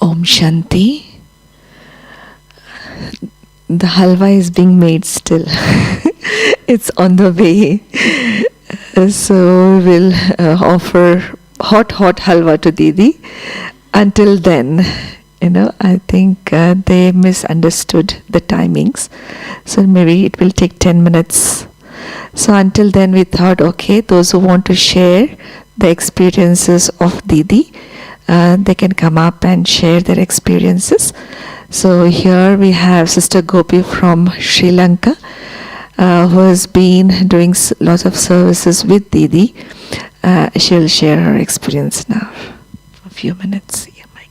Om Shanti. The halwa is being made still. It's on the way. So we will offer hot halwa to Didi. Until then, I think they misunderstood the timings. So maybe it will take 10 minutes. So until then we thought, okay, those who want to share the experiences of Didi, they can come up and share their experiences. So here we have Sister Gopi from Sri Lanka. who has been doing lots of services with Didi. She'll share her experience now for a few minutes. Yeah, Mike.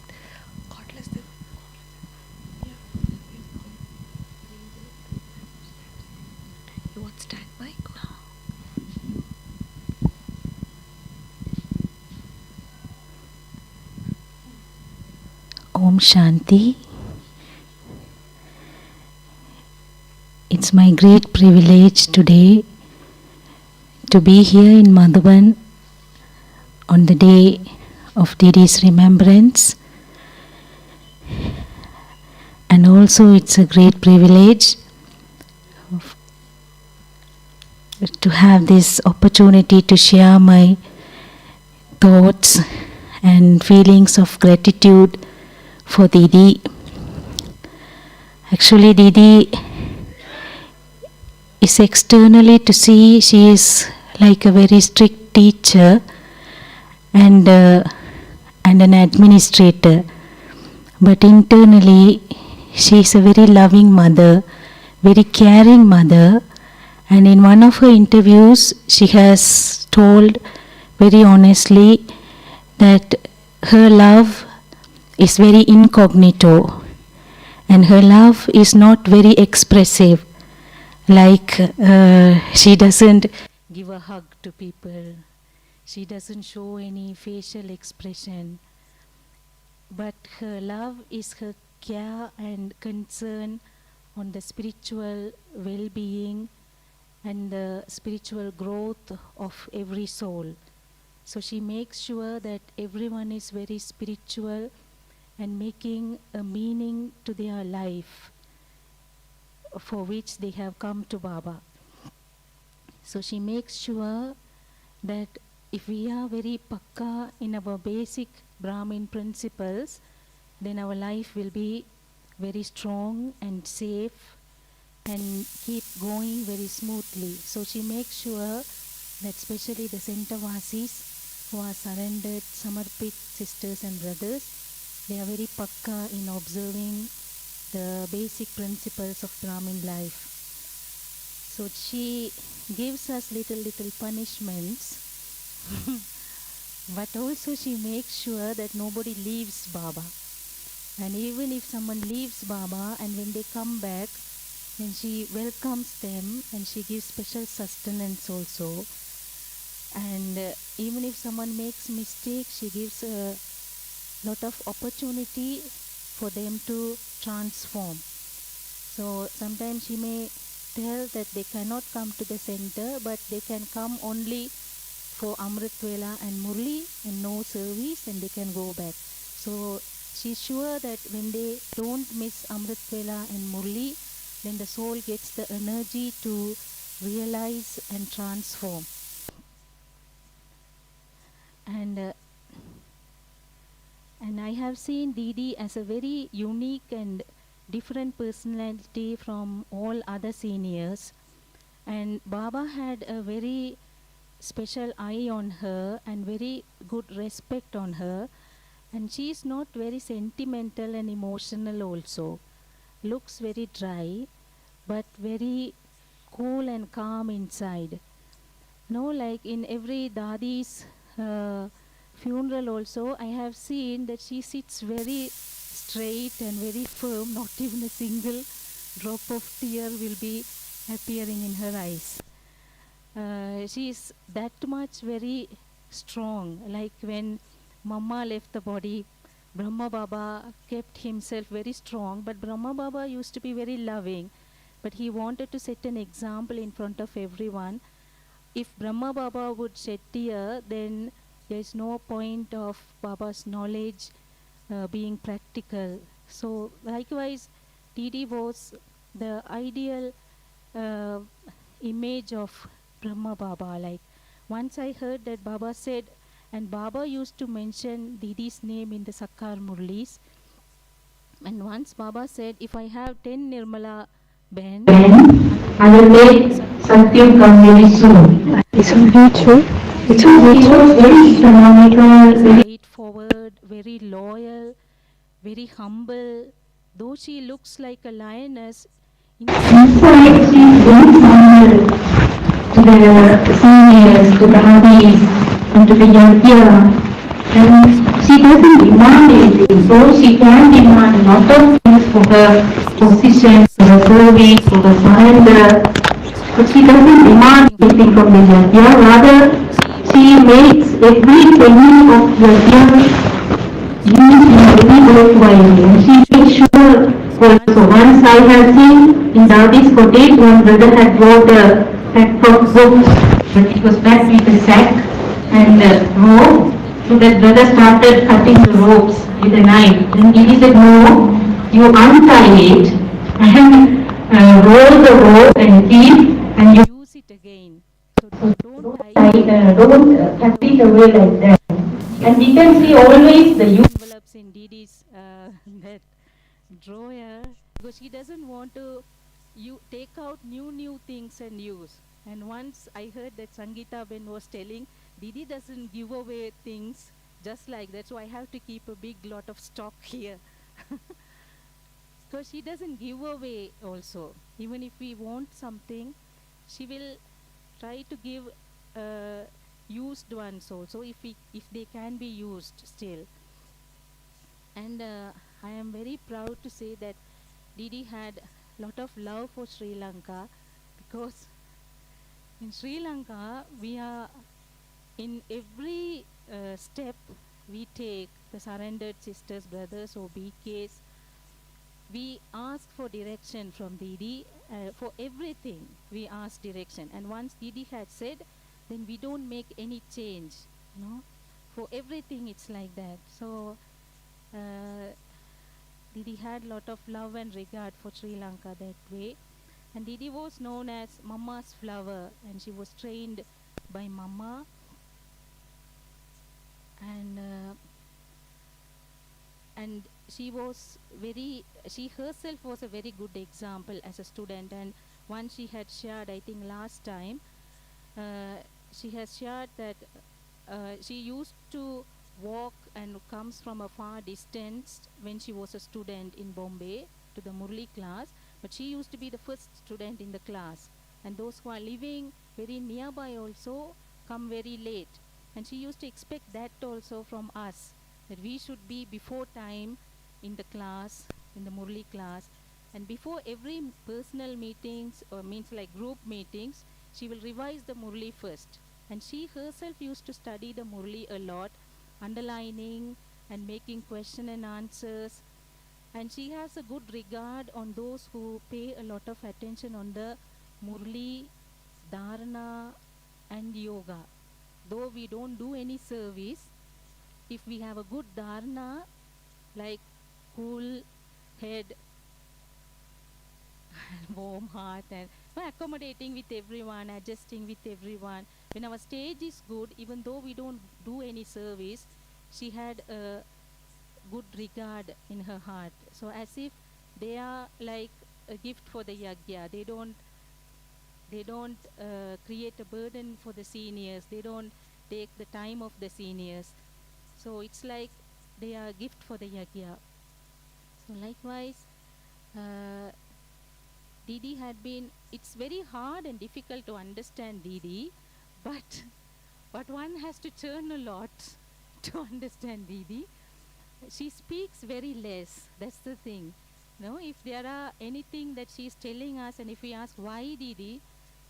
You want stand mic? Om Shanti. It's my great privilege today to be here in Madhuban on the day of Didi's remembrance. And also it's a great privilege to have this opportunity to share my thoughts and feelings of gratitude for Didi. Actually, Didi is externally to see she is like a very strict teacher and an administrator, but internally she is a very loving mother, very caring mother. And in one of her interviews she has told very honestly that her love is very incognito and her love is not very expressive. Like she doesn't give a hug to people, she doesn't show any facial expression, but her love is her care and concern on the spiritual well-being and the spiritual growth of every soul. So she makes sure that everyone is very spiritual and making a meaning to their life for which they have come to Baba. So she makes sure that if we are very pakka in our basic Brahmin principles, then our life will be very strong and safe and keep going very smoothly. So she makes sure that especially the Centavasis who are surrendered, Samarpit sisters and brothers, they are very pakka in observing the basic principles of Brahmin life. So she gives us little punishments, but also she makes sure that nobody leaves Baba. And even if someone leaves Baba and when they come back, then she welcomes them and she gives special sustenance also. And even if someone makes mistake, she gives a lot of opportunity for them to transform. So sometimes she may tell that they cannot come to the center, but they can come only for Amrit Vela and Murli and no service, and they can go back. So she's sure that when they don't miss Amrit Vela and Murli, then the soul gets the energy to realize and transform. And I have seen Didi as a very unique and different personality from all other seniors. And Baba had a very special eye on her and very good respect on her. And she is not very sentimental and emotional also. Looks very dry, but very cool and calm inside. No, like in every Dadi's funeral also, I have seen that she sits very straight and very firm, not even a single drop of tear will be appearing in her eyes. She is that much very strong. Like when Mama left the body, Brahma Baba kept himself very strong, but Brahma Baba used to be very loving, but he wanted to set an example in front of everyone. If Brahma Baba would shed tear, then there is no point of Baba's knowledge being practical. So likewise, Didi was the ideal image of Brahma Baba. Like once I heard that Baba said, and Baba used to mention Didi's name in the Sakar Murlis. And once Baba said, if I have 10 Nirmala Ben, I will make Satyam come very soon. It's very true. It's So very he was true. very economical, very straightforward, very loyal, very humble. Though she looks like a lioness, Inside, she's very humble to the seniors, to the hobbies, and to the yagya. And she doesn't demand anything, though she can demand a lot of things for her position, for her service, for her surrender. But she doesn't demand anything from the yagya. Rather, she makes every penny of yagya used in a very worthwhile. And she made sure also, once I have seen in Dadi's cottage, one brother had brought a pack of books, but it was packed with a sack and rope. So that brother started cutting the ropes with a knife. Then Didi said, no, you untie it and roll the rope and keep and you use it again. So don't cut it away like that. And we can see always the envelopes in Didi's that drawer, because she doesn't want to you take out new things and use. And once I heard that Sangeeta Ben was telling, Didi doesn't give away things just like that, so I have to keep a big lot of stock here. So she doesn't give away also. Even if we want something, she will try to give used ones also, if they can be used still. And I am very proud to say that Didi had lot of love for Sri Lanka, because in Sri Lanka we are in every step we take, the surrendered sisters, brothers or BKs, we ask for direction from Didi. For everything we ask direction, and once Didi had said, then we don't make any change, for everything it's like that. So Didi had lot of love and regard for Sri Lanka that way. And Didi was known as Mama's flower, and she was trained by Mama. And she herself was a very good example as a student. And once she had shared, I think last time, she has shared that she used to walk and comes from a far distance when she was a student in Bombay to the Murli class, but she used to be the first student in the class, and those who are living very nearby also come very late. And she used to expect that also from us, that we should be before time in the class, in the Murli class. And before every personal meetings, or means like group meetings, she will revise the Murli first. And she herself used to study the Murli a lot, underlining and making question and answers. And she has a good regard on those who pay a lot of attention on the Murli, Dharana and Yoga. Though we don't do any service, if we have a good Dharana, like cool head, warm heart, and accommodating with everyone, adjusting with everyone. When our stage is good, even though we don't do any service, she had a good regard in her heart. So as if they are like a gift for the yagya. They don't create a burden for the seniors. They don't take the time of the seniors. So it's like they are a gift for the yagya. So likewise, Didi had been, it's very hard and difficult to understand Didi, but one has to churn a lot to understand Didi. She speaks very less, that's the thing. If there are anything that she's telling us, and if we ask why Didi,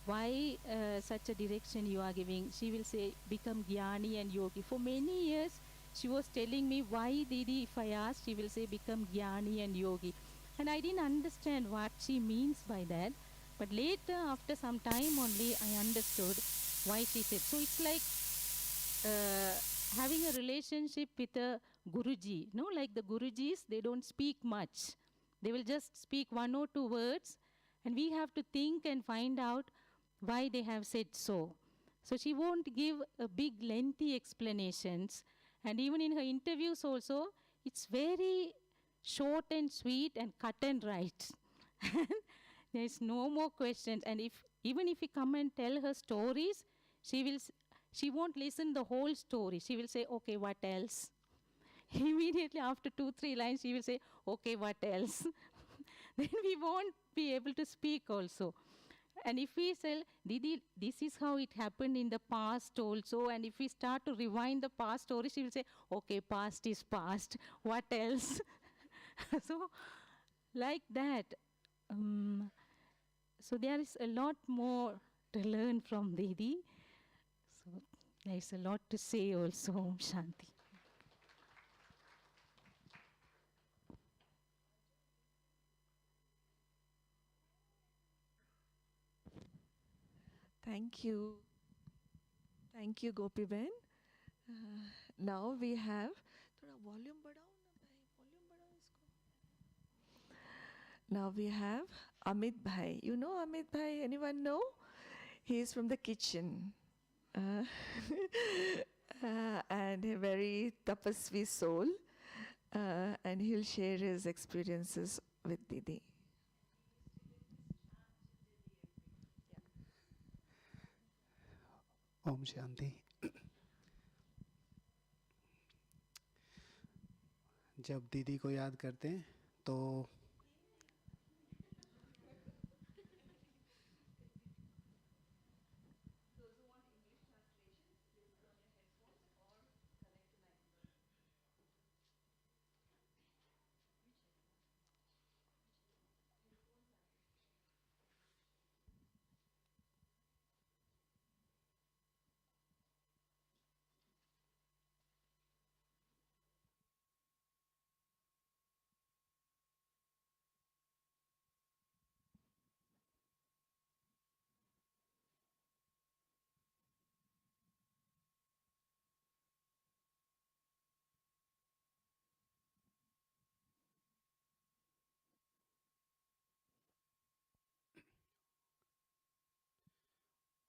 why such a direction you are giving, she will say, become Gyani and Yogi. For many years, she was telling me why Didi, if I ask, she will say, become Gyani and Yogi. And I didn't understand what she means by that. But later, after some time only, I understood why she said. So it's like having a relationship with a Guruji. Like the Gurujis, they don't speak much. They will just speak one or two words, and we have to think and find out why they have said so. So she won't give a big lengthy explanations. And even in her interviews also, it's very short and sweet and cut and right. There is no more questions. And even if we come and tell her stories, she won't listen the whole story. She will say, okay, what else? Immediately after 2-3 lines, she will say, okay, what else? Then we won't be able to speak also. And if we say, Didi, this is how it happened in the past also, and if we start to rewind the past stories, she will say, okay, past is past, what else? So, like that. So there is a lot more to learn from Didi. So there's a lot to say also, Om Shanti. Thank you. Thank you, Gopi Ben. Now we have थोड़ा volume बढ़ाओ ना भाई, volume बढ़ाओ इसको. Now we have Amit Bhai. You know Amit Bhai? Anyone know? He is from the kitchen. And a very tapasvi soul. And he'll share his experiences with Didi. Om Shanti. जब दीदी को याद करते हैं तो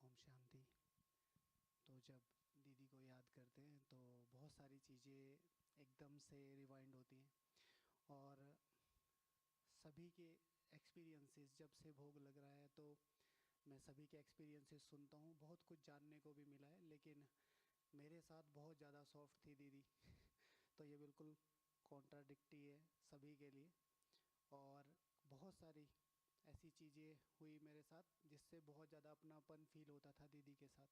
ओम शांति। तो जब दीदी को याद करते हैं तो बहुत सारी चीज़ें एकदम से रिवाइंड होती हैं और सभी के एक्सपीरियंसेस, जब से भोग लग रहा है तो मैं सभी के एक्सपीरियंसेस सुनता हूँ, बहुत कुछ जानने को भी मिला है, लेकिन मेरे साथ बहुत ज़्यादा सॉफ्ट थी दीदी। तो ये बिल्कुल कॉन्ट्राडिक्टी है सभी के लिए, और बहुत सारी ऐसी चीज़ें हुई मेरे साथ जिससे बहुत ज़्यादा अपनापन फील होता था दीदी के साथ।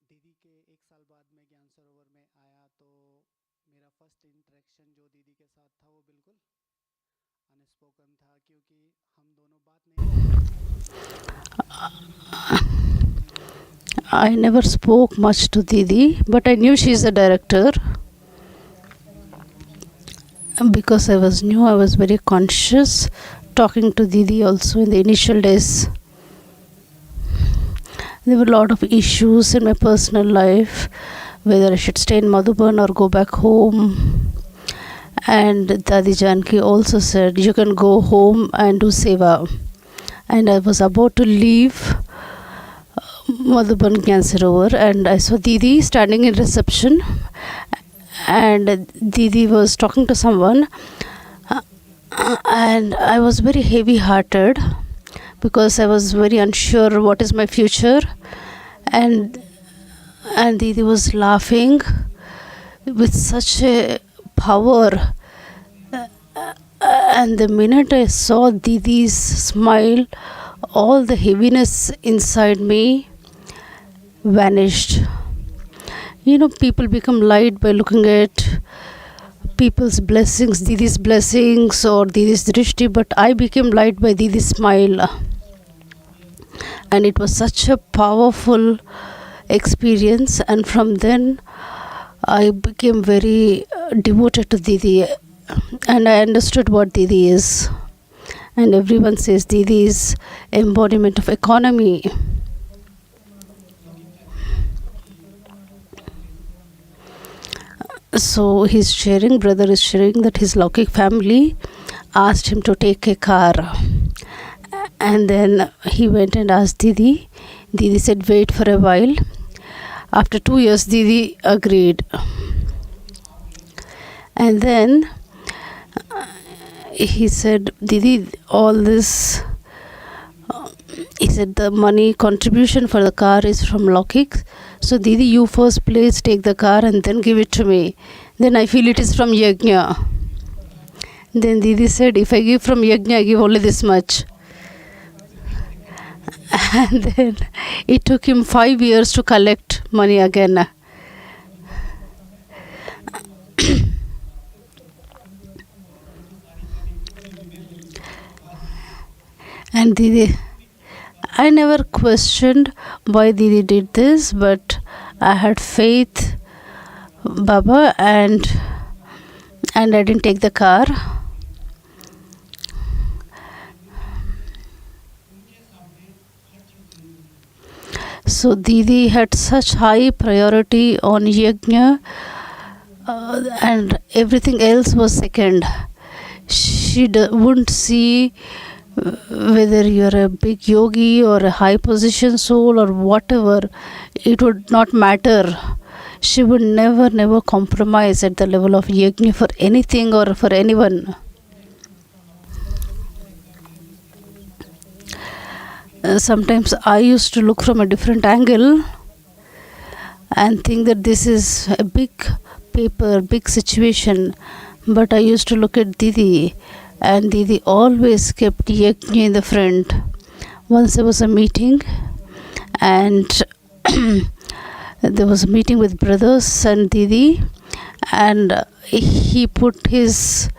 दीदी के 1 साल बाद मैं ज्ञान सरोवर में आया तो मेरा फर्स्ट इंटरेक्शन जो दीदी के साथ था वो बिल्कुल अनस्पोकन था, क्योंकि हम दोनों बात नहीं I never spoke much to Didi, but I knew she is a director. Because I was new, I was very conscious talking to Didi also in the initial days. There were a lot of issues in my personal life, whether I should stay in Madhuban or go back home. And Dadi Janki also said, you can go home and do seva. And I was about to leave Madhuban Gyan Sarovar, and I saw Didi standing in reception, and Didi was talking to someone, and I was very heavy hearted because I was very unsure what is my future, and Didi was laughing with such a power, and the minute I saw Didi's smile, all the heaviness inside me vanished. You know, people become light by looking at people's blessings, Didi's blessings or Didi's drishti, but I became light by Didi's smile. And it was such a powerful experience, and from then I became very devoted to Didi, and I understood what Didi is. And everyone says Didi is embodiment of economy. So he's sharing, brother is sharing that his Laukik family asked him to take a car. And then he went and asked Didi. Didi said, wait for a while. After 2 years, Didi agreed. And then he said, Didi, all this, he said, the money contribution for the car is from Laukik. So Didi, you first please take the car and then give it to me. Then I feel it is from Yajna. Then Didi said, if I give from yajna, I give only this much. And then it took him 5 years to collect money again. And Didi, I never questioned why Didi did this, but I had faith, Baba, and I didn't take the car. So Didi had such high priority on yajna, and everything else was second. She wouldn't see whether you're a big yogi or a high position soul or whatever. It would not matter. She would never compromise at the level of yajna for anything or for anyone. Sometimes I used to look from a different angle and think that this is a big paper, big situation. But I used to look at Didi, and Didi always kept yajna in the front. Once there was a meeting, and there was a meeting with brothers and Didi, and he put his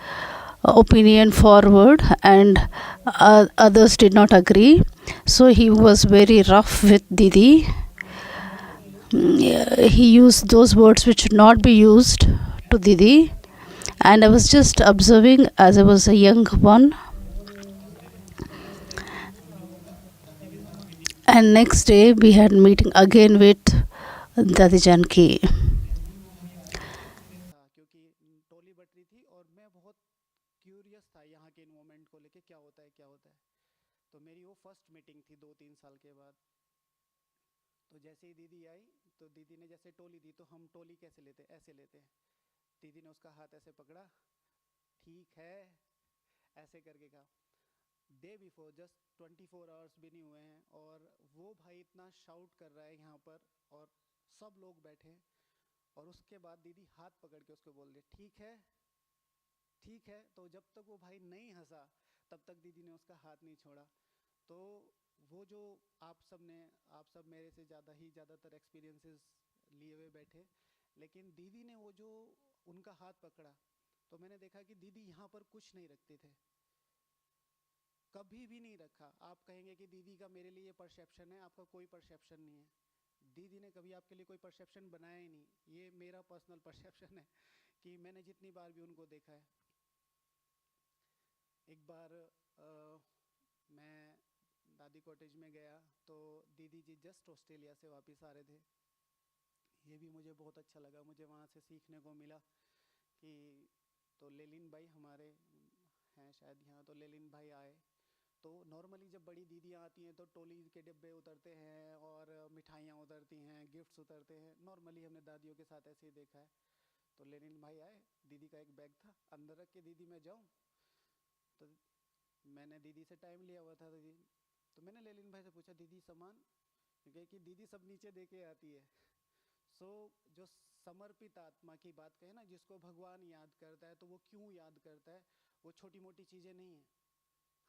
opinion forward, and others did not agree. So he was very rough with Didi. He used those words which should not be used to Didi, and I was just observing as I was a young one. And next day we had meeting again with Dadi Janki. क्योंकि टोली but रही थी और मैं बहुत curious था यहाँ के involvement को लेके, क्या होता है क्या होता है। तो मेरी वो फर्स्ट मीटिंग थी 2-3 साल के बाद। तो जैसे ही दीदी आई तो दीदी ने जैसे टोली दी, तो हम टोली कैसे लेते, ऐसे लेते हैं। दीदी ने उसका हाथ ऐसे पकड़ा, ठीक है ऐसे करके कहा। डे बिफोर जस्ट 24 आवर्स भी नहीं हुए हैं और वो भाई इतना शाउट कर रहा है यहाँ पर और सब लोग बैठे हैं, और उसके बाद दीदी हाथ पकड़ के उसको बोल दिया ठीक है ठीक है। तो जब तक वो भाई नहीं हंसा तब तक दीदी ने उसका हाथ नहीं छोड़ा। तो वो जो आप सब मेरे से ज़्यादातर एक्सपीरियंसेस लिए हुए बैठे, लेकिन दीदी ने वो जो उनका हाथ पकड़ा, तो मैंने देखा कि दीदी यहाँ पर कुछ नहीं रखते थे, कभी भी नहीं रखा। आप कहेंगे कि दीदी का मेरे लिए परसेप्शन है, आपका कोई परसेप्शन नहीं है। दीदी ने कभी आपके लिए कोई परसेप्शन बनाया ही नहीं। ये मेरा पर्सनल परसेप्शन है कि मैंने जितनी बार भी उनको देखा है। एक बार मैं दादी कॉटेज में गया तो दीदी जी जस्ट ऑस्ट्रेलिया से वापस आ रहे थे। ये भी मुझे बहुत अच्छा लगा, मुझे वहाँ से सीखने को मिला कि तो लेलिन भाई हमारे हैं शायद यहाँ, तो लेलिन भाई आए। तो नॉर्मली जब बड़ी दीदियाँ आती हैं तो टोली के डिब्बे उतरते हैं और मिठाइयाँ उतरती हैं, गिफ्ट्स उतरते हैं। नॉर्मली हमने दादियों के साथ ऐसे ही देखा है। तो लेनिन भाई आए, दीदी का एक बैग था, अंदर रख के दीदी मैं जाऊँ। तो मैंने दीदी से टाइम लिया हुआ था, तो मैंने लेनिन भाई से पूछा दीदी सामान, क्योंकि दीदी सब नीचे दे के आती है। सो जो समर्पित आत्मा की बात कहे ना, जिसको भगवान याद करता है तो वो क्यों याद करता है, वो छोटी मोटी चीज़ें नहीं है।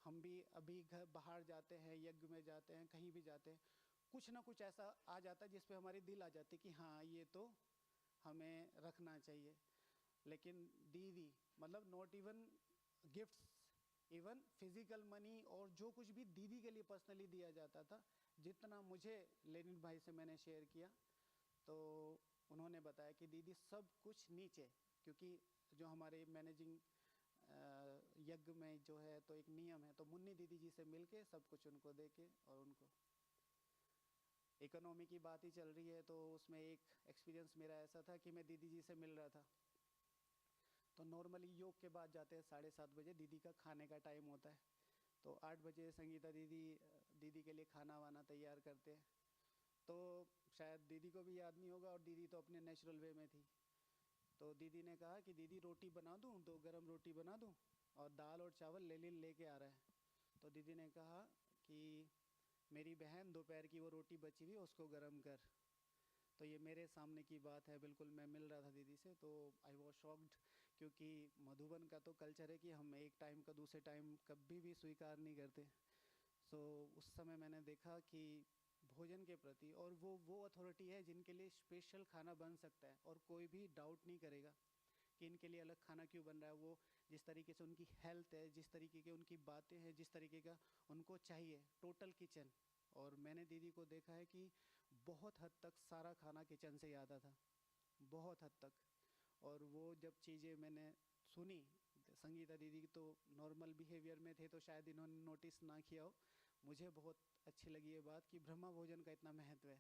हम भी अभी घर बाहर जाते हैं, यज्ञ में जाते हैं, कहीं भी जाते हैं, कुछ ना कुछ ऐसा आ जाता है जिसपे हमारी दिल आ जाती है कि हाँ ये तो हमें रखना चाहिए। लेकिन दीदी मतलब not even gifts, even physical money और जो कुछ भी दीदी के लिए पर्सनली दिया जाता था, जितना मुझे लेनिन भाई से मैंने शेयर किया तो उन्होंने बताया कि दीदी सब कुछ नीचे, क्योंकि जो हमारे मैनेजिंग यज्ञ में जो है तो एक नियम है, तो मुन्नी दीदी जी से मिलके सब कुछ उनको देके, और उनको इकोनॉमी की बात ही चल रही है तो उसमें एक एक्सपीरियंस मेरा ऐसा था कि मैं दीदी जी से मिल रहा था। तो नॉर्मली योग के बाद जाते हैं 7:30 बजे, दीदी का खाने का टाइम होता है। तो 8 बजे संगीता दीदी के लिए खाना वाना तैयार करते हैं। तो शायद दीदी को भी याद नहीं होगा, और दीदी तो अपने नेचुरल वे में थी। तो दीदी ने कहा कि दीदी रोटी बना दूं, तो गरम रोटी बना दूं, और दाल और चावल लेके आ रहा है। तो दीदी ने कहा कि मेरी बहन दोपहर की वो रोटी बची हुई उसको गरम कर। तो ये मेरे सामने की बात है, बिल्कुल मैं मिल रहा था दीदी से, तो आई वॉज शॉक्ड क्योंकि मधुबन का तो कल्चर है कि हम एक टाइम का दूसरे टाइम कभी भी स्वीकार नहीं करते। सो उस समय मैंने देखा कि भोजन के प्रति, और वो अथॉरिटी है जिनके लिए स्पेशल खाना बन सकता है और कोई भी डाउट नहीं करेगा कि इनके लिए अलग खाना क्यों बन रहा है। वो जिस तरीके से उनकी हेल्थ है, जिस तरीके की उनकी बातें हैं, जिस तरीके का उनको चाहिए टोटल किचन। और मैंने दीदी को देखा है कि बहुत हद तक सारा खाना किचन से ही आता था, बहुत हद तक। और वो जब चीज़ें मैंने सुनी, संगीता दीदी तो नॉर्मल बिहेवियर में थे तो शायद इन्होंने नोटिस ना किया हो, मुझे बहुत अच्छी लगी ये बात कि ब्रह्मा भोजन का इतना महत्व है।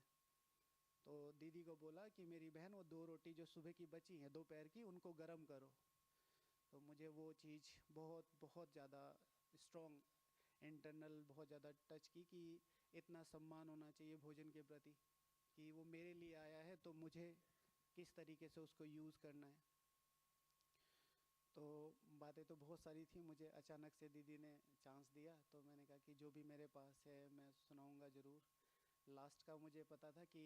तो दीदी को बोला कि मेरी बहन वो 2 रोटी जो सुबह की बची हैं दोपहर की, उनको गर्म करो। तो मुझे वो चीज़ बहुत बहुत ज़्यादा स्ट्रॉन्ग इंटरनल बहुत ज़्यादा टच की कि इतना सम्मान होना चाहिए भोजन के प्रति, कि वो मेरे लिए आया है तो मुझे किस तरीके से उसको यूज़ करना है। तो बातें तो बहुत सारी थी, मुझे अचानक से दीदी ने चांस दिया तो मैंने कहा कि जो भी मेरे पास है मैं सुनाऊंगा ज़रूर। लास्ट का मुझे पता था कि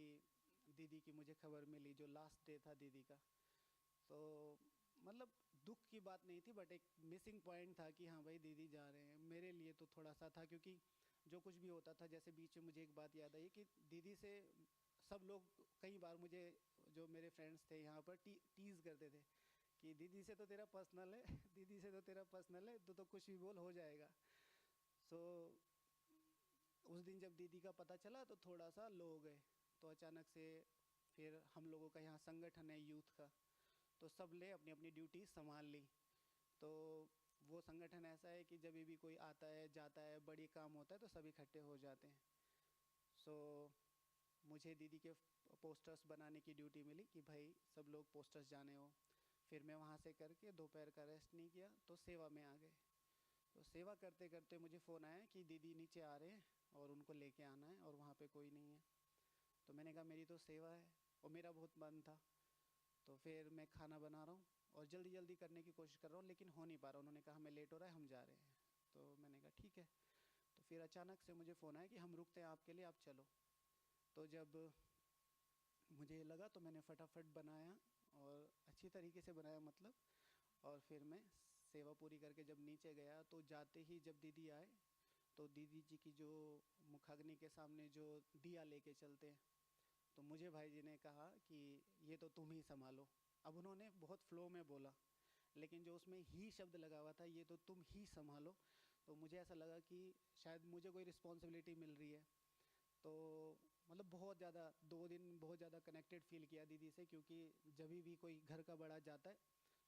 दीदी की मुझे खबर मिली जो लास्ट डे था दीदी का, तो मतलब दुख की बात नहीं थी बट एक मिसिंग पॉइंट था कि हाँ भाई दीदी जा रहे हैं। मेरे लिए तो थोड़ा सा था क्योंकि जो कुछ भी होता था, जैसे बीच में मुझे एक बात याद आई कि दीदी से सब लोग कई बार मुझे, जो मेरे फ्रेंड्स थे यहाँ पर टीज़ करते थे कि दीदी से तो तेरा पर्सनल है दीदी से तो तेरा पर्सनल है, तो कुछ भी बोल हो जाएगा। सो उस दिन जब दीदी का पता चला तो थोड़ा सा लो हो गए। तो अचानक से फिर हम लोगों का यहाँ संगठन है यूथ का, तो सब ले अपनी अपनी ड्यूटी संभाल ली। तो वो संगठन ऐसा है कि जब भी कोई आता है जाता है, बड़ी काम होता है तो सब इकट्ठे हो जाते हैं। सो मुझे दीदी के पोस्टर्स बनाने की ड्यूटी मिली कि भाई सब लोग पोस्टर्स जाने हो। फिर मैं वहाँ से करके दोपहर का रेस्ट नहीं किया तो सेवा में आ गए। तो सेवा करते करते मुझे फ़ोन आया कि दीदी नीचे आ रहे हैं और उनको लेके आना है और वहाँ पे कोई नहीं है। तो मैंने कहा मेरी तो सेवा है और मेरा बहुत मन था, तो फिर मैं खाना बना रहा हूँ और जल्दी जल्दी करने की कोशिश कर रहा हूँ लेकिन हो नहीं पा रहा। उन्होंने कहा हमें लेट हो रहा है, हम जा रहे हैं। तो मैंने कहा ठीक है। तो फिर अचानक से मुझे फ़ोन आया कि हम रुकते हैं आपके लिए, आप चलो। तो जब मुझे लगा तो मैंने फटाफट बनाया और अच्छी तरीके से बनाया मतलब। और फिर मैं सेवा पूरी करके जब नीचे गया तो जाते ही जब दीदी आए तो दीदी जी की जो मुखाग्नि के सामने जो दिया लेके चलते हैं, तो मुझे भाई जी ने कहा कि ये तो तुम ही संभालो। अब उन्होंने बहुत फ्लो में बोला लेकिन जो उसमें ही शब्द लगा हुआ था ये तो तुम ही संभालो, तो मुझे ऐसा लगा कि शायद मुझे कोई रिस्पॉन्सिबिलिटी मिल रही है। तो मतलब बहुत ज़्यादा 2 दिन बहुत ज़्यादा कनेक्टेड फील किया दीदी से, क्योंकि जब भी कोई घर का बड़ा जाता है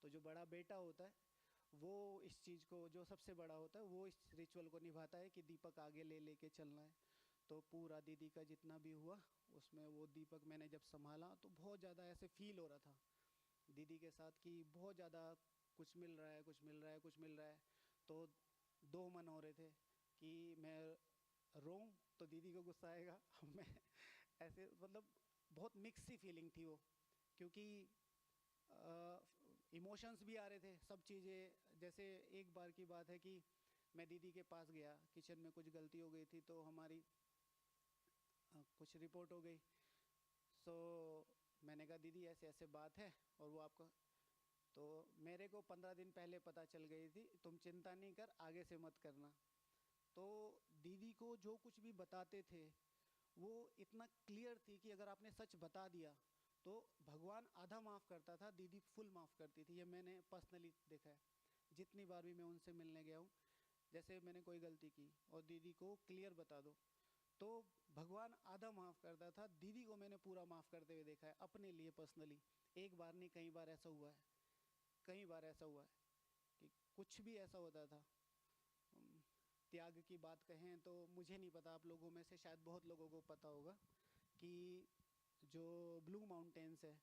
तो जो बड़ा बेटा होता है वो इस चीज़ को, जो सबसे बड़ा होता है वो इस रिचुअल को निभाता है कि दीपक आगे ले लेके चलना है। तो पूरा दीदी का जितना भी हुआ उसमें वो दीपक मैंने जब संभाला तो बहुत ज़्यादा ऐसे फील हो रहा था दीदी के साथ कि बहुत ज़्यादा कुछ मिल रहा है, कुछ मिल रहा है, कुछ मिल रहा है। तो 2 मन हो रहे थे कि मैं रोऊं तो दीदी को गुस्सा आएगा मैं ऐसे मतलब बहुत मिक्स सी फीलिंग थी वो, क्योंकि इमोशंस भी आ रहे थे सब चीज़ें। जैसे एक बार की बात है कि मैं दीदी के पास गया, किचन में कुछ गलती हो गई थी तो हमारी कुछ रिपोर्ट हो गई। सो मैंने कहा दीदी ऐसे ऐसे बात है और वो आपका, तो मेरे को 15 दिन पहले पता चल गई थी, तुम चिंता नहीं कर, आगे से मत करना। तो दीदी को जो कुछ भी बताते थे वो इतना क्लियर थी कि अगर आपने सच बता दिया तो भगवान आधा माफ़ करता था, दीदी फुल माफ़ करती थी। ये मैंने पर्सनली देखा है जितनी बार भी मैं उनसे मिलने गया हूँ। जैसे मैंने कोई गलती की और दीदी को क्लियर बता दो तो भगवान आधा माफ़ करता था, दीदी को मैंने पूरा माफ़ करते हुए देखा है अपने लिए पर्सनली। एक बार नहीं कई बार ऐसा हुआ है, कई बार ऐसा हुआ है कि कुछ भी ऐसा होता था। त्याग की बात कहें तो मुझे नहीं पता, आप लोगों में से शायद बहुत लोगों को पता होगा कि जो ब्लू माउंटेन्स है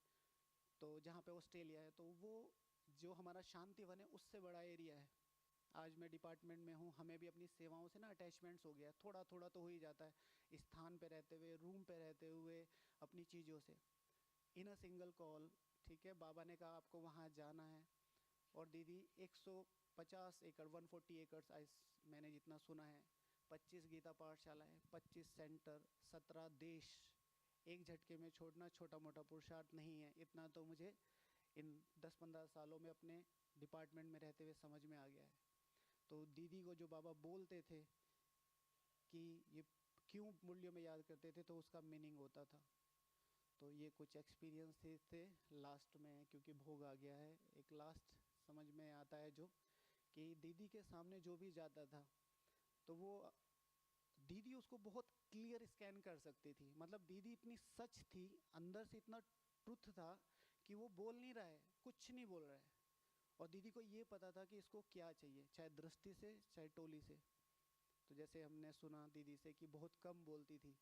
तो जहाँ पे ऑस्ट्रेलिया है, तो वो जो हमारा शांति वन है उससे बड़ा एरिया है। आज मैं डिपार्टमेंट में हूँ, हमें भी अपनी सेवाओं से ना अटैचमेंट्स हो गया, थोड़ा थोड़ा तो हो ही जाता है स्थान पे रहते हुए, रूम पे रहते हुए, अपनी चीज़ों से। इन अ सिंगल कॉल, ठीक है, बाबा ने कहा आपको वहाँ जाना है और दीदी 150 एकड़ 140 एकड़ मैंने जितना सुना है, 25 गीता पाठशालाएँ, 25 सेंटर, 17 देश एक झटके में छोड़ना छोटा मोटा पुरुषार्थ नहीं है। इतना तो मुझे इन 10-15 सालों में अपने डिपार्टमेंट में रहते हुए समझ में आ गया है। तो दीदी को जो बाबा बोलते थे कि ये क्यों मुरलियों में याद करते थे, तो उसका मीनिंग होता था। तो ये कुछ एक्सपीरियंस थे लास्ट में, क्योंकि भोग आ गया है, एक लास्ट समझ में आता है जो कि दीदी के सामने जो भी जाता था तो वो दीदी उसको बहुत क्लियर स्कैन कर सकती थी। मतलब दीदी इतनी सच थी, अंदर से इतना ट्रुथ था कि वो बोल नहीं रहा है, कुछ नहीं बोल रहा है, और दीदी को ये पता था कि इसको क्या चाहिए, चाहे दृष्टि से चाहे टोली से। तो जैसे हमने सुना दीदी से कि बहुत कम बोलती थी,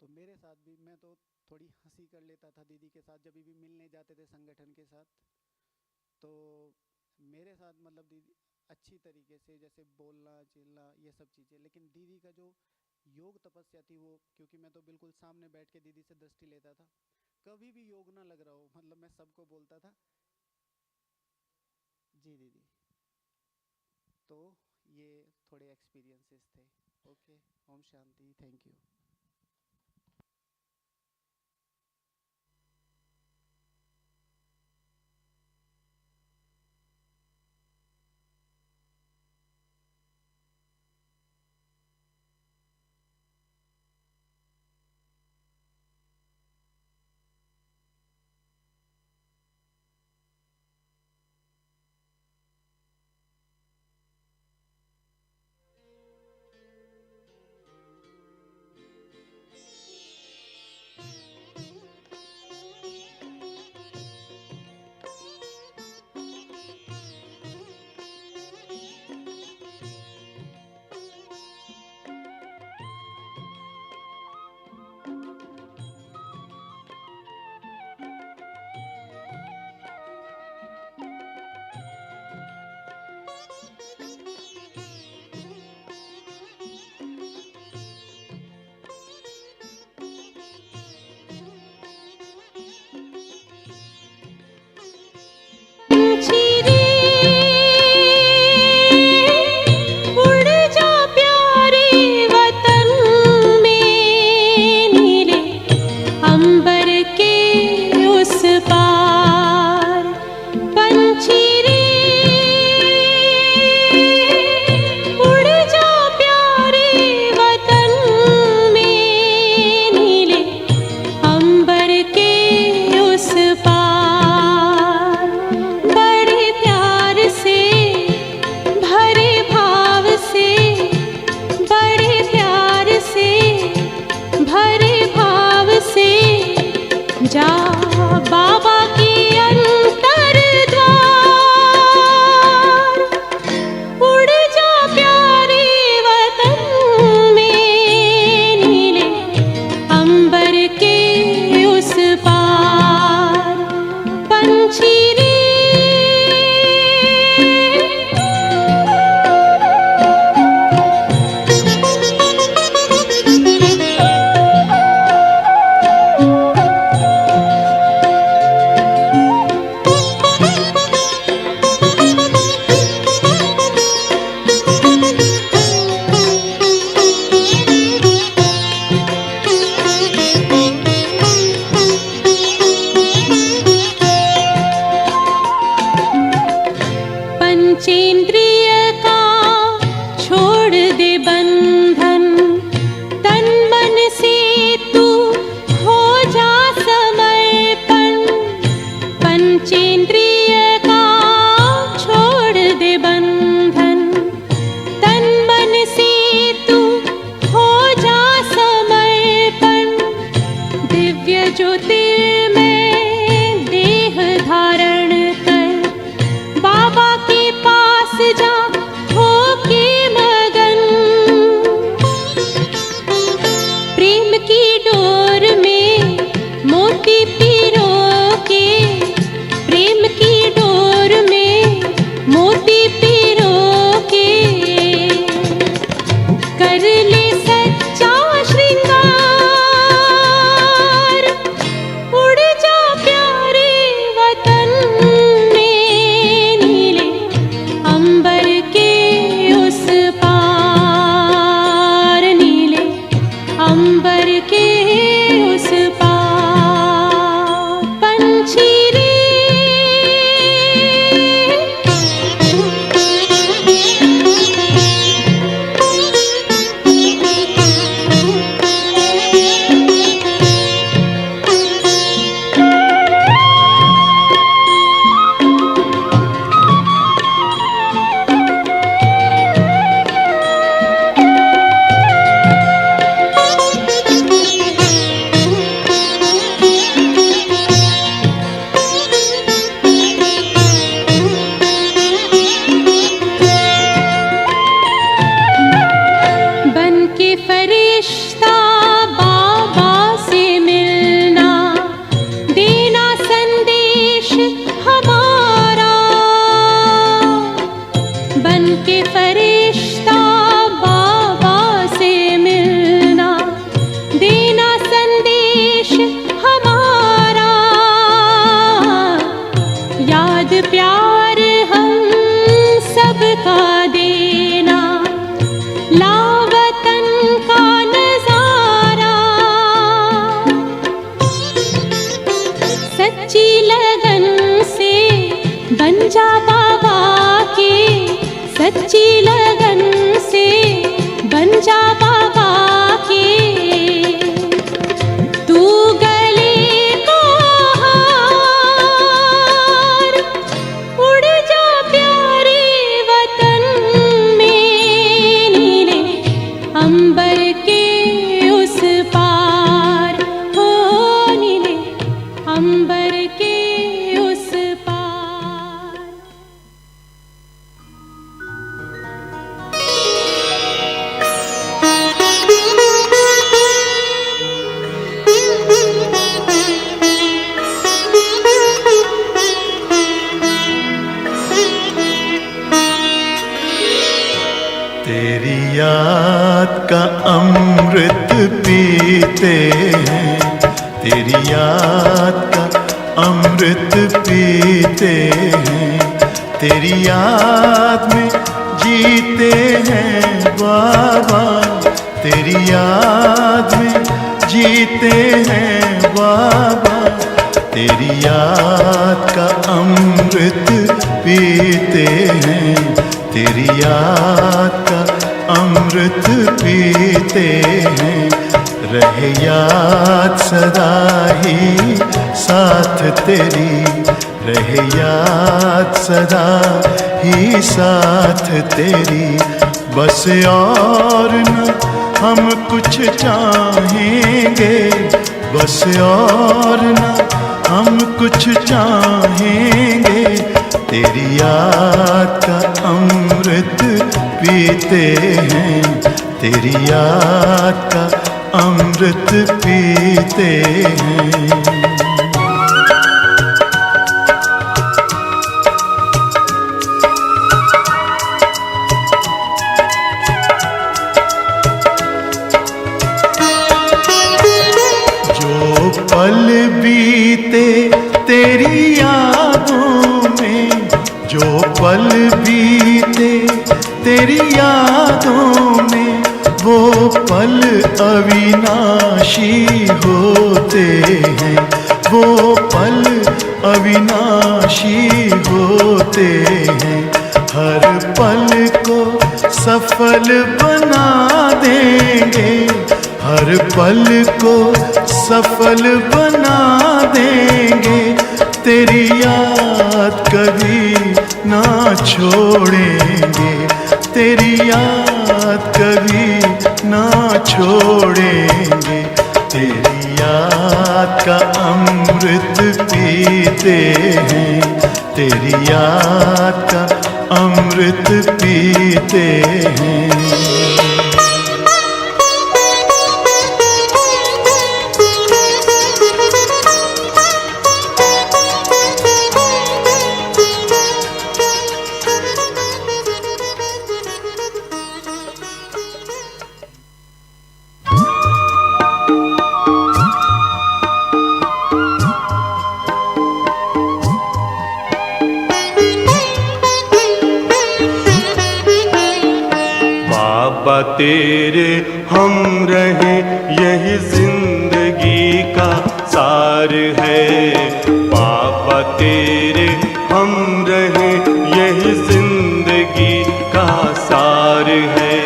तो मेरे साथ भी मैं तो थोड़ी हंसी कर लेता था दीदी के साथ, जब भी मिलने जाते थे संगठन के साथ। तो मेरे साथ मतलब दीदी अच्छी तरीके से जैसे बोलना चिल्ला ये सब चीज़ें, लेकिन दीदी का जो योग तपस्या थी वो, क्योंकि मैं तो बिल्कुल सामने बैठ के दीदी से दृष्टि लेता था, कभी भी योग ना लग रहा हो, मतलब मैं सबको बोलता था जी दीदी। तो ये थोड़े एक्सपीरियंसेस थे। Okay, Om Shanti, thank you. फरिश्ता बाबा से मिलना, देना संदेश हमारा। बन के फरिश्ता बाबा से मिलना, देना संदेश हमारा। याद प्यार हम सबका देना, लावतन का नजारा। सच्ची लगन से बन जा बाबा के, सच्ची लगन से बन जा बाबा के। तू गले को हार, उड़ जा प्यारे वतन में, नीले अंबर के उस पार हो, नीले अंबर के उस पार। तेरी याद का अमृत पीते हैं, तेरी याद का अमृत पीते हैं। तेरी याद में जीते हैं बाबा, तेरी याद में जीते हैं बाबा। तेरी याद का अमृत पीते हैं, तेरी याद का अमृत पीते हैं। रहे याद सदा ही साथ तेरी, रहे याद सदा ही साथ तेरी। बस और न हम कुछ चाहेंगे, बस और न हम कुछ चाहेंगे। तेरी याद का अमृत पीते हैं, तेरी याद का अमृत पीते हैं। जो पल बीते तेरी यादों में, जो पल बीते तेरी यादों में, वो पल अविनाशी होते हैं, वो पल अविनाशी होते हैं। हर पल को सफल बना देंगे, हर पल को सफल बना देंगे। तेरी याद कभी ना छोड़ेंगे, तेरी याद कभी ना छोड़ेंगे। तेरी याद का अमृत पीते हैं, तेरी याद का अमृत पीते हैं। बाबा तेरे हम रहे, यही जिंदगी का सार है। बाबा तेरे हम रहे, यही जिंदगी का सार है।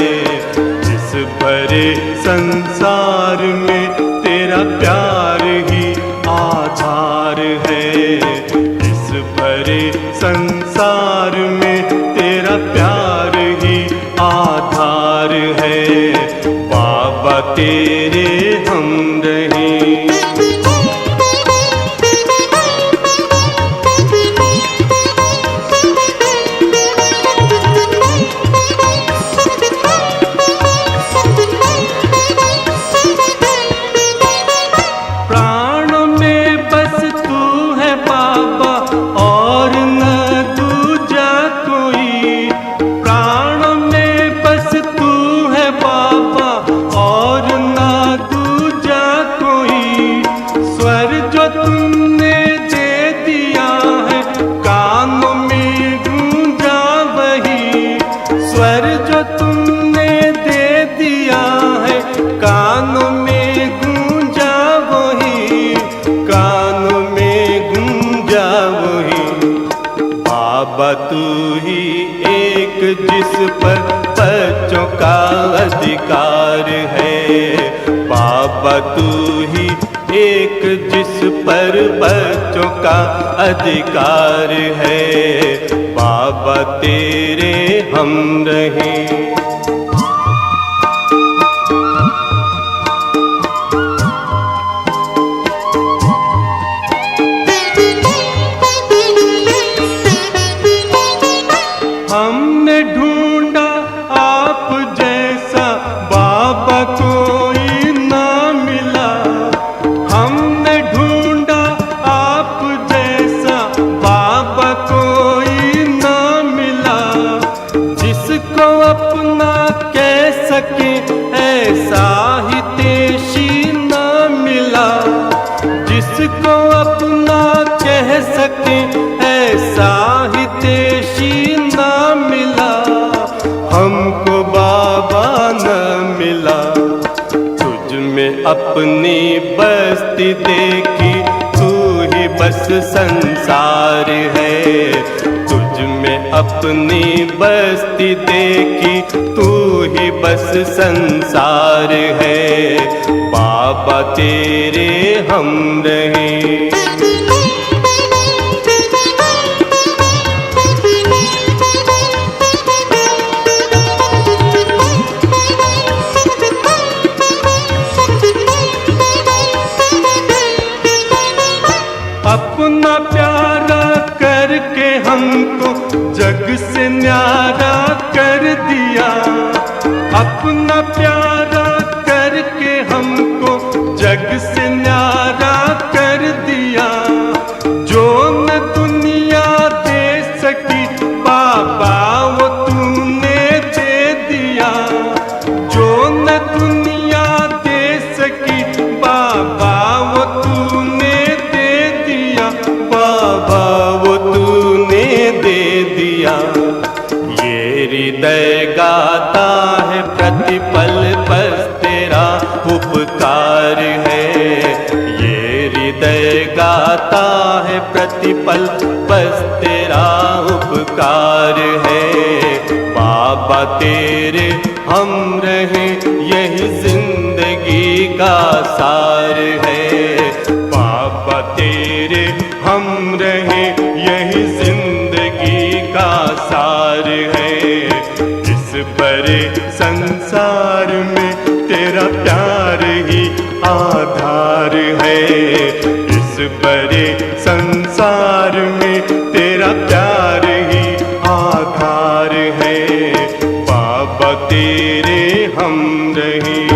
इस भरे संसार में तेरा प्यार ही आधार है। इस भरे संसार में तेरा प्यार ही आधार है। बाबा तेरे हम रहे। जिस पर बच्चों का अधिकार है। बाबा तू ही एक जिस पर बच्चों का अधिकार है। बाबा तेरे हम रहें। हमने ढूंढा आप जैसा बाबा कोई ना मिला। हमने ढूंढा आप जैसा बाबा कोई ना मिला। जिसको अपना कह सके ऐसा ही तेशी ना मिला। जिसको अपना कह सके ऐसा ही तेशी ना मिला। हमको बाबा न मिला। तुझ में अपनी बस्ती देखी, तू ही बस संसार है। तुझ में अपनी बस्ती देखी, तू ही बस संसार है। बाबा तेरे हम रहें। अपना प्यारा करके हमको जग से न्यारा कर दिया। अपना प्यारा करके हमको जग से न्यारा कर दिया। जो न दुनिया दे सकी बाबा वो तूने दे दिया। जो न दुनिया दे सकी बाबा वो तूने दे दिया। बाबा वो तूने दे दिया। ये हृदय गाता है प्रतिपल बस तेरा उपकार है। ये हृदय गाता है प्रतिपल बस तेरा उपकार है। बाबा तेरे हम रहें यही जिंदगी का सार है। बाबा तेरे हम रहें यही जिंदगी का सार है। इस बड़े संसार में तेरा प्यार ही आधार है। इस बड़े संसार में तेरा प्यार ही आधार है। बाबा तेरे हम रहें।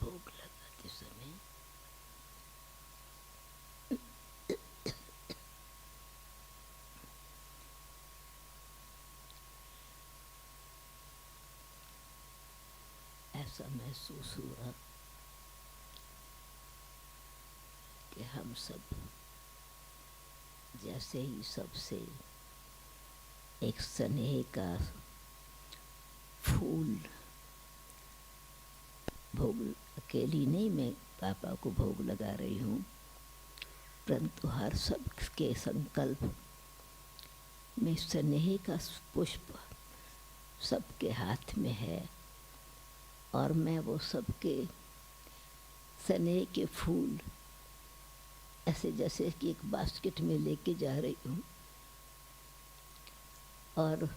भोग लगाते समय ऐसा महसूस हुआ कि हम सब जैसे ही सबसे एक स्नेह का फूल भोग अकेली नहीं, मैं पापा को भोग लगा रही हूँ, परंतु हर सब के संकल्प में स्नेह का पुष्प सबके हाथ में है और मैं वो सबके स्नेह के फूल ऐसे जैसे कि एक बास्केट में लेके जा रही हूँ और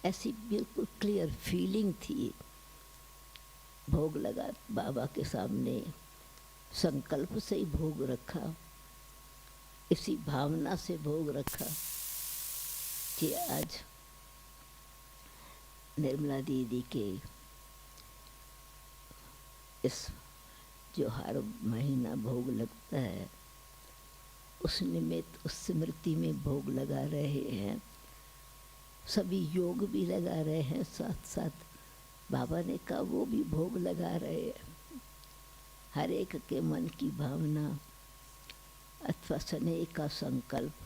ऐसी बिल्कुल क्लियर फीलिंग थी। भोग लगा बाबा के सामने संकल्प से ही भोग रखा, इसी भावना से भोग रखा कि आज निर्मला दीदी के इस जो हर महीना भोग लगता है उस निमित्त उस स्मृति में भोग लगा रहे हैं। सभी योग भी लगा रहे हैं, साथ साथ बाबा ने कहा वो भी भोग लगा रहे हैं। हर एक के मन की भावना अथवा स्नेह का संकल्प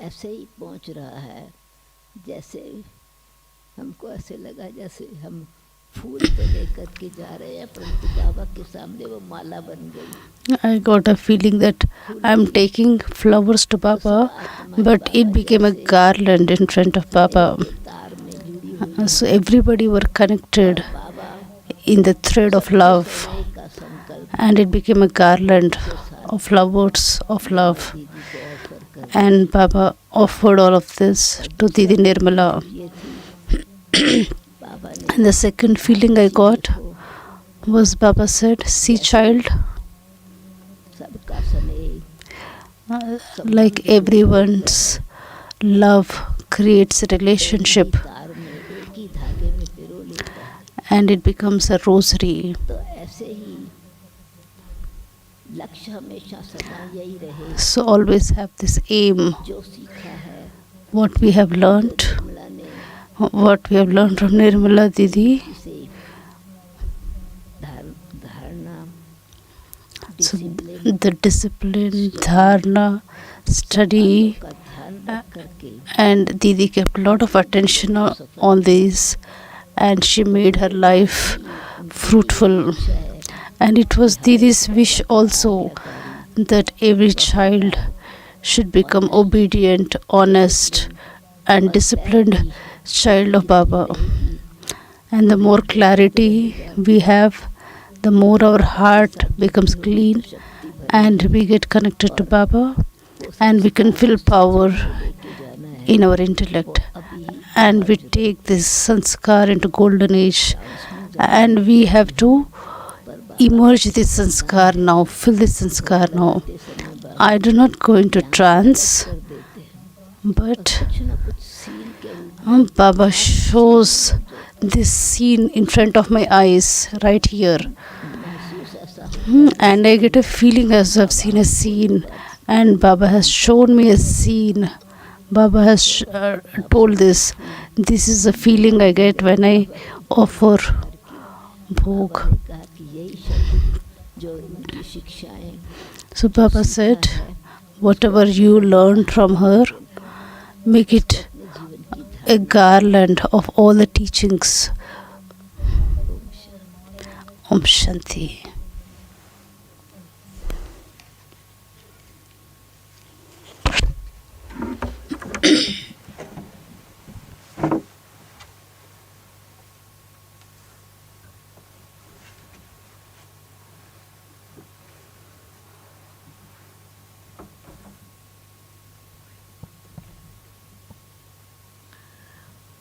ऐसे ही पहुंच रहा है जैसे हमको ऐसे लगा जैसे हम फूल तो लेकर के जा रहे हैं, परंतु बाबा के सामने वो माला बन गई। I got a feeling that I'm taking flowers to Baba, but it became a garland in front of Baba. So everybody were connected in the thread of love, and it became a garland of flowers of love. And Baba offered all of this to Didi Nirmala. And the second feeling I got was Baba said, "See, child, like everyone's love creates a relationship and it becomes a rosary. So always have this aim, what we have learned from Nirmala Didi." So the discipline, dharna, study, and Didi kept a lot of attention on these, and she made her life fruitful. And it was Didi's wish also that every child should become obedient, honest, and disciplined child of Baba. And the more clarity we have, the more our heart becomes clean and we get connected to Baba, and we can feel power in our intellect, and we take this sanskar into golden age, and we have to emerge this sanskar now, fill this sanskar now. I do not go into trance, but Baba shows this scene in front of my eyes right here, and I get a feeling as I've seen a scene, and Baba has shown me a scene. Baba has told this. This is a feeling I get when I offer Bhog. So Baba said, whatever you learned from her, make it a garland of all the teachings. Om Shanti.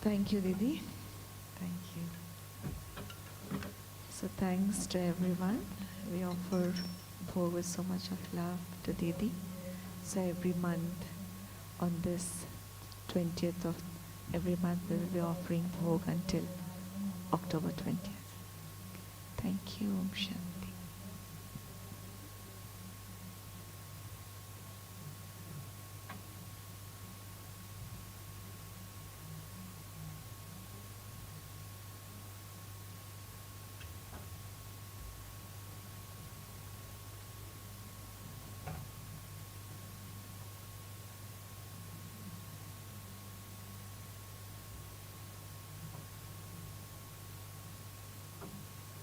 Thank you, Didi. Thank you. So thanks to everyone. We offer Bhog with so much of love to Didi. So every month on this 20th of every month we will be offering Bhog until October 20th. Thank you. Om Shanti.